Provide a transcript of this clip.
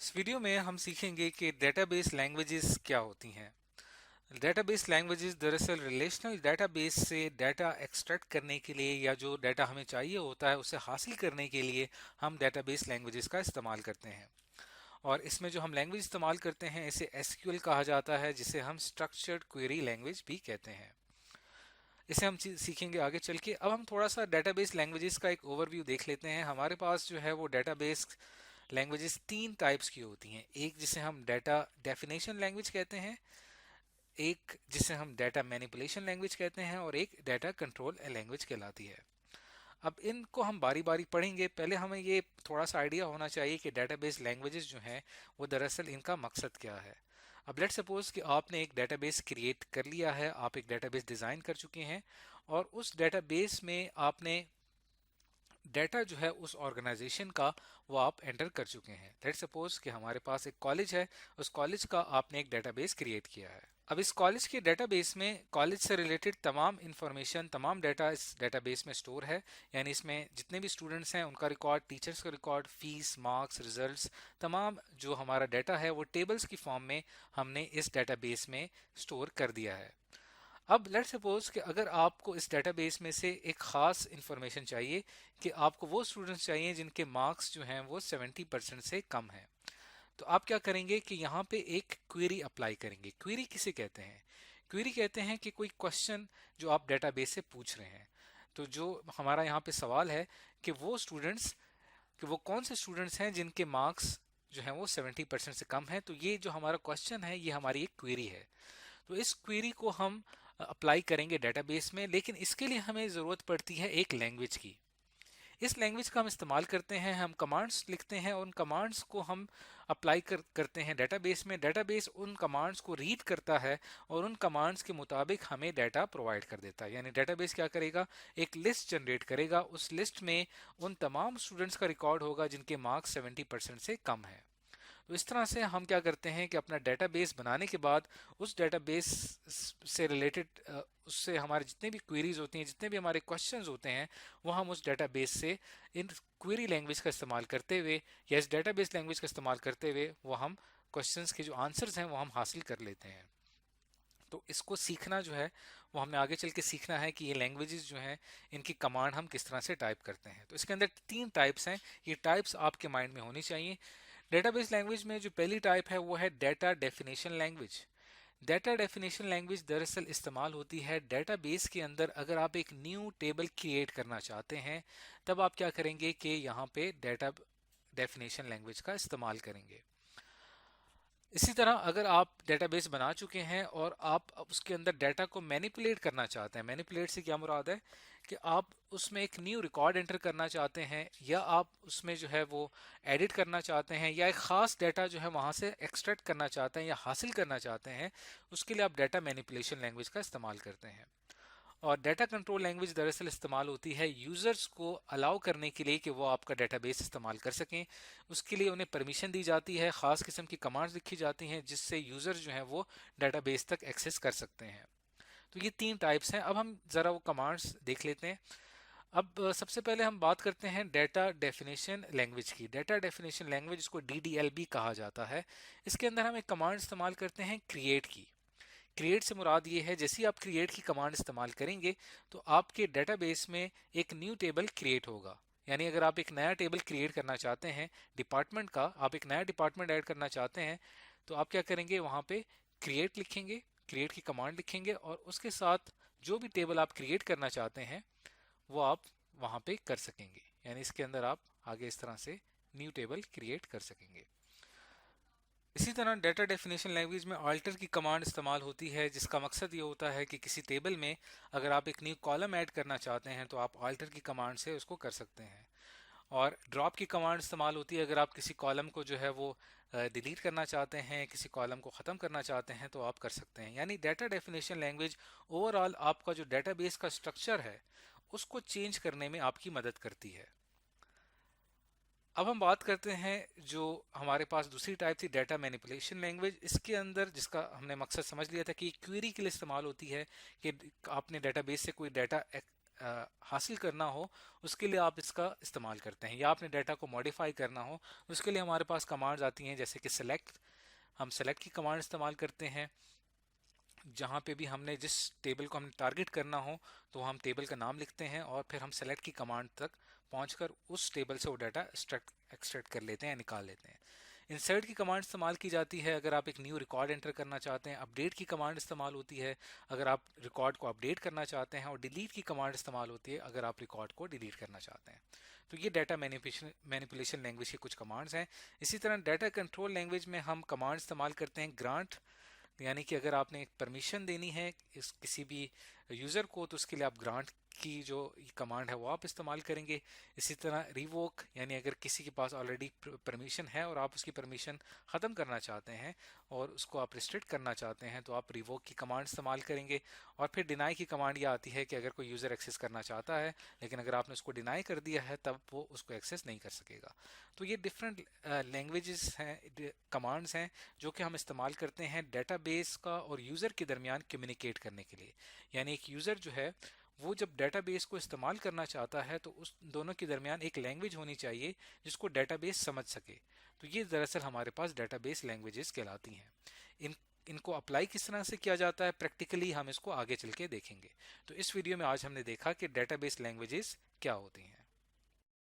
इस वीडियो में हम सीखेंगे कि डेटाबेस लैंग्वेजेस क्या होती हैं। डेटाबेस लैंग्वेजेस दरअसल रिलेशनल डेटाबेस से डाटा एक्सट्रैक्ट करने के लिए या जो डाटा हमें चाहिए होता है उसे हासिल करने के लिए हम डेटाबेस लैंग्वेजेस का इस्तेमाल करते हैं। और इसमें जो हम लैंग्वेज इस्तेमाल करते हैं इसे एसक्यूएल कहा जाता है, जिसे हम स्ट्रक्चर्ड क्वेरी लैंग्वेज भी कहते हैं। इसे हम सीखेंगे आगे चल के। अब हम थोड़ा सा डेटाबेस लैंग्वेजेस का एक ओवरव्यू देख लेते हैं। हमारे पास जो है वो डेटाबेस लैंग्वेजेस तीन टाइप्स की होती हैं। एक जिसे हम डाटा डेफिनेशन लैंग्वेज कहते हैं, एक जिसे हम डाटा मैनिपुलेशन लैंग्वेज कहते हैं और एक डाटा कंट्रोल लैंग्वेज कहलाती है। अब इनको हम बारी बारी पढ़ेंगे। पहले हमें ये थोड़ा सा आइडिया होना चाहिए कि डेटाबेस लैंग्वेजेस जो हैं वो दरअसल इनका मकसद क्या है। अब लेट्स सपोज कि आपने एक डेटाबेस क्रिएट कर लिया है, आप एक डेटाबेस डिजाइन कर चुके हैं और उस डेटाबेस में आपने डाटा जो है उस ऑर्गेनाइजेशन का वो आप एंटर कर चुके हैं। लेट्स सपोज कि हमारे पास एक कॉलेज है, उस कॉलेज का आपने एक डेटाबेस क्रिएट किया है। अब इस कॉलेज के डेटाबेस में कॉलेज से रिलेटेड तमाम इंफॉर्मेशन, तमाम डाटा इस डेटाबेस में स्टोर है। यानी इसमें जितने भी स्टूडेंट्स हैं उनका रिकॉर्ड, टीचर्स का रिकॉर्ड, फीस, मार्क्स, रिजल्ट्स, तमाम जो हमारा डाटा है वो टेबल्स की फॉर्म में हमने इस डेटाबेस में स्टोर कर दिया है। अब लेट सपोज कि अगर आपको इस डेटाबेस में से एक खास इंफॉर्मेशन चाहिए कि आपको वो स्टूडेंट्स चाहिए जिनके मार्क्स जो हैं वो 70% से कम है, तो आप क्या करेंगे कि यहाँ पे एक क्वेरी अप्लाई करेंगे। क्वेरी किसे कहते हैं? क्वेरी कहते हैं कि कोई क्वेश्चन जो आप डेटाबेस से पूछ रहे हैं। तो जो हमारा यहाँ पे सवाल है कि वो स्टूडेंट्स, कि वो कौन से स्टूडेंट्स हैं जिनके मार्क्स जो है वो 70% से कम है। तो ये जो हमारा क्वेश्चन है ये हमारी एक क्वेरी है। तो इस क्वेरी को हम अप्लाई करेंगे डेटाबेस में, लेकिन इसके लिए हमें ज़रूरत पड़ती है एक लैंग्वेज की। इस लैंग्वेज का हम इस्तेमाल करते हैं, हम कमांड्स लिखते हैं और उन कमांड्स को हम अप्लाई करते हैं डेटाबेस में। डेटाबेस उन कमांड्स को रीड करता है और उन कमांड्स के मुताबिक हमें डाटा प्रोवाइड कर देता है। यानी डेटाबेस क्या करेगा, एक लिस्ट जनरेट करेगा। उस लिस्ट में उन तमाम स्टूडेंट्स का रिकॉर्ड होगा जिनके मार्क्स 70% से कम है। तो इस तरह से हम क्या करते हैं कि अपना डेटाबेस बनाने के बाद उस डेटाबेस से रिलेटेड, उससे हमारे जितने भी क्वेरीज होती हैं, जितने भी हमारे क्वेश्चंस होते हैं, वो हम उस डेटाबेस से इन क्वेरी लैंग्वेज का इस्तेमाल करते हुए या इस डेटाबेस लैंग्वेज का इस्तेमाल करते हुए वो हम क्वेश्चंस के जो आंसर्स हैं वो हम हासिल कर लेते हैं। तो इसको सीखना जो है वो हमें आगे चल के सीखना है कि ये लैंग्वेजेस जो हैं इनकी कमांड हम किस तरह से टाइप करते हैं। तो इसके अंदर तीन टाइप्स हैं, ये टाइप्स आपके माइंड में होनी चाहिए। डेटाबेस लैंग्वेज में जो पहली टाइप है वो है data definition language. Data definition language दरअसल इस्तेमाल होती है डेटाबेस के अंदर। अगर आप एक न्यू टेबल क्रिएट करना चाहते हैं तब आप क्या करेंगे कि यहाँ पे डाटा डेफिनेशन लैंग्वेज का इस्तेमाल करेंगे। इसी तरह अगर आप डेटाबेस बना चुके हैं और आप अब उसके अंदर डाटा को मैनिपुलेट करना चाहते हैं, मैनिपुलेट से क्या मुराद है कि आप उसमें एक न्यू रिकॉर्ड एंटर करना चाहते हैं या आप उसमें जो है वो एडिट करना चाहते हैं या एक खास डाटा जो है वहां से एक्सट्रैक्ट करना चाहते हैं या हासिल करना चाहते हैं, उसके लिए आप डाटा मैनिपुलेशन लैंग्वेज का इस्तेमाल करते हैं। और डाटा कंट्रोल लैंग्वेज दरअसल इस्तेमाल होती है यूजर्स को अलाउ करने के लिए कि वो आपका डेटाबेस इस्तेमाल कर सकें। उसके लिए उन्हें परमिशन दी जाती है, खास किस्म की कमांड्स लिखी जाती हैं जिससे यूजर जो है वो डेटाबेस तक एक्सेस कर सकते हैं। तो ये तीन टाइप्स हैं। अब हम जरा वो कमांड्स देख लेते हैं। अब सबसे पहले हम बात करते हैं डाटा डेफिनेशन लैंग्वेज की। डाटा डेफिनेशन लैंग्वेज, इसको डीडीएल भी कहा जाता है। इसके अंदर हम एक कमांड इस्तेमाल करते हैं क्रिएट की। क्रिएट से मुराद ये है, जैसे ही आप क्रिएट की कमांड इस्तेमाल करेंगे तो आपके डेटाबेस में एक न्यू टेबल क्रिएट होगा। यानी अगर आप एक नया टेबल क्रिएट करना चाहते हैं डिपार्टमेंट का, आप एक नया डिपार्टमेंट ऐड करना चाहते हैं, तो आप क्या करेंगे, वहां पे क्रिएट लिखेंगे, क्रिएट की कमांड लिखेंगे और उसके साथ जो भी टेबल आप क्रिएट करना चाहते हैं वो आप वहां पे कर सकेंगे। यानी इसके अंदर आप आगे इस तरह से न्यू टेबल क्रिएट कर सकेंगे। इसी तरह डाटा डेफिनेशन लैंग्वेज में अल्टर की कमांड इस्तेमाल होती है, जिसका मकसद ये होता है कि किसी टेबल में अगर आप एक न्यू कॉलम ऐड करना चाहते हैं तो आप अल्टर की कमांड से उसको कर सकते हैं। और ड्रॉप की कमांड इस्तेमाल होती है अगर आप किसी कॉलम को जो है वो डिलीट करना चाहते हैं, किसी कॉलम को ख़त्म करना चाहते हैं तो आप कर सकते हैं। यानी डाटा डेफिनेशन लैंग्वेज ओवरऑल आपका जो डेटाबेस का स्ट्रक्चर है उसको चेंज करने में आपकी मदद करती है। अब हम बात करते हैं जो हमारे पास दूसरी टाइप थी, डाटा मैनिपुलेशन लैंग्वेज। इसके अंदर जिसका हमने मकसद समझ लिया था कि क्वेरी के लिए इस्तेमाल होती है कि आपने डेटाबेस से कोई डाटा हासिल करना हो उसके लिए आप इसका इस्तेमाल करते हैं, या आपने डाटा को मॉडिफाई करना हो उसके लिए हमारे पास कमांड्स आती हैं जैसे कि सेलेक्ट। हम सेलेक्ट की कमांड इस्तेमाल करते हैं जहाँ पे भी हमने जिस टेबल को हमें टारगेट करना हो तो हम टेबल का नाम लिखते हैं और फिर हम सेलेक्ट की कमांड तक पहुंचकर उस टेबल से वो डाटा एक्सट्रैक्ट कर लेते हैं, निकाल लेते हैं। इंसर्ट की कमांड इस्तेमाल की जाती है अगर आप एक न्यू रिकॉर्ड एंटर करना चाहते हैं। अपडेट की कमांड इस्तेमाल होती है अगर आप रिकॉर्ड को अपडेट करना चाहते हैं। और डिलीट की कमांड इस्तेमाल होती है अगर आप रिकॉर्ड को डिलीट करना चाहते हैं। तो ये डाटा मैनिपुलेशन लैंग्वेज की कुछ कमांड्स हैं। इसी तरह डाटा कंट्रोल लैंग्वेज में हम कमांड इस्तेमाल करते हैं ग्रांट, यानी कि अगर आपने एक परमिशन देनी है इस किसी भी यूज़र को तो उसके लिए आप ग्रांट की जो कमांड है वो आप इस्तेमाल करेंगे। इसी तरह रिवोक, यानी अगर किसी के पास ऑलरेडी परमिशन है और आप उसकी परमिशन ख़त्म करना चाहते हैं और उसको आप रिस्ट्रिक्ट करना चाहते हैं तो आप रिवोक की कमांड इस्तेमाल करेंगे। और फिर डिनाई की कमांड ये आती है कि अगर कोई यूज़र एक्सेस करना चाहता है लेकिन अगर आपने उसको डिनाई कर दिया है तब वो उसको एक्सेस नहीं कर सकेगा। तो ये डिफरेंट लैंग्वेजेस हैं, कमांड्स हैं जो कि हम इस्तेमाल करते हैं डेटाबेस का और यूज़र के दरमियान कम्युनिकेट करने के लिए। यानी एक यूज़र जो है वो जब डेटाबेस को इस्तेमाल करना चाहता है तो उस दोनों के दरमियान एक लैंग्वेज होनी चाहिए जिसको डेटाबेस समझ सके। तो ये दरअसल हमारे पास डेटाबेस लैंग्वेजेस कहलाती हैं। इन इनको अप्लाई किस तरह से किया जाता है प्रैक्टिकली हम इसको आगे चल के देखेंगे। तो इस वीडियो में आज हमने देखा कि डेटाबेस लैंग्वेजेस क्या होती हैं।